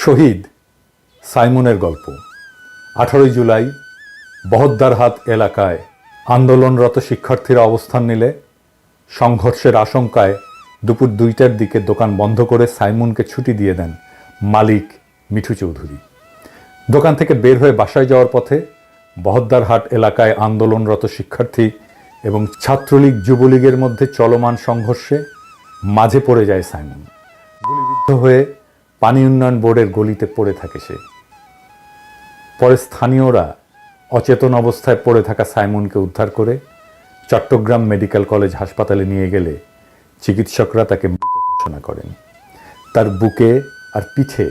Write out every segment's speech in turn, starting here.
শহীদ সাইমনের গল্প। 18 জুলাই বহদ্দারহাট এলাকায় আন্দোলনরত শিক্ষার্থীরা অবস্থান নিলে সংঘর্ষের আশঙ্কায় দুপুর 2টার দিকে দোকান বন্ধ করে সাইমনকে ছুটি দিয়ে দেন মালিক মিঠু চৌধুরী। দোকান থেকে বের হয়ে বাসায় যাওয়ার পথে বহদ্দারহাট এলাকায় আন্দোলনরত শিক্ষার্থী এবং ছাত্রলীগ যুবলীগের মধ্যে চলমান সংঘর্ষে মাঝে পড়ে যায় সাইমন। গুলিবিদ্ধ হয়ে পানি উন্নয়ন বোর্ডের গলিতে পড়ে থাকে সে। পরে স্থানীয়রা অচেতন অবস্থায় পড়ে থাকা সাইমনকে উদ্ধার করে চট্টগ্রাম মেডিকেল কলেজ হাসপাতালে নিয়ে গেলে চিকিৎসকরা তাকে মৃত ঘোষণা করেন। তার বুকে আর পিঠে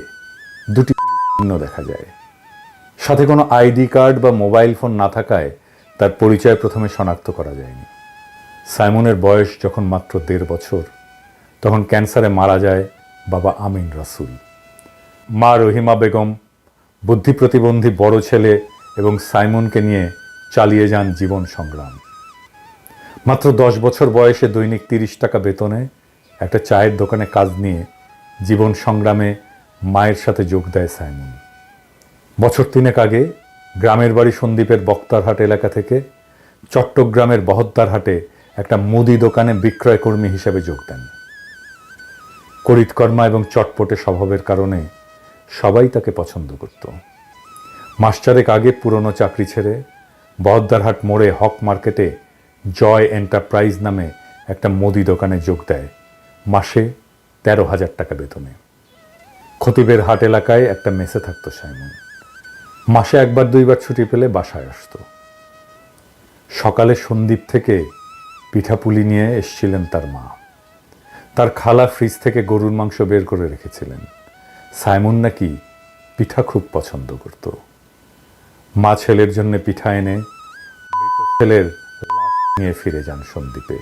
2টি চিহ্ন দেখা যায়। সাথে কোনো আইডি কার্ড বা মোবাইল ফোন না থাকায় তার পরিচয় প্রথমে শনাক্ত করা যায়নি। সাইমনের বয়স যখন মাত্র 1.5 বছর, তখন ক্যান্সারে মারা যায় বাবা আমিন রাসুল। মা রহিমা বেগম বুদ্ধি প্রতিবন্ধী বড় ছেলে এবং সাইমনকে নিয়ে চালিয়ে যান জীবন সংগ্রাম। মাত্র 10 বছর বয়সে দৈনিক 30 টাকা বেতনে একটা চায়ের দোকানে কাজ নিয়ে জীবন সংগ্রামে মায়ের সাথে যোগ দেয় সাইমন। বছর 3 আগে গ্রামের বাড়ি সন্দ্বীপের বক্তারহাট এলাকা থেকে চট্টগ্রামের বহদ্দারহাটে একটা মুদি দোকানে বিক্রয় কর্মী হিসেবে যোগ দেন। করিতকর্মা এবং চটপটে স্বভাবের কারণে সবাই তাকে পছন্দ করত। মাস 4 আগে পুরনো চাকরি ছেড়ে বহদ্দারহাট মোড়ে হক মার্কেটে জয় এন্টারপ্রাইজ নামে একটা মুদি দোকানে যোগ দেয় মাসে 13,000 টাকা বেতনে। খতিবের হাট এলাকায় একটা মেসে থাকতো সাইমন। মাসে 1-2বার ছুটি পেলে বাসায় আসত। সকালে সন্দ্বীপ থেকে পিঠাপুলি নিয়ে এসেছিলেন তার মা। তার খালা ফ্রিজ থেকে গরুর মাংস বের করে রেখেছিলেন। সাইমন নাকি পিঠা খুব পছন্দ করত। মা ছেলের জন্য পিঠা এনে মৃত ছেলের লাশ নিয়ে ফিরে যান সন্দ্বীপে।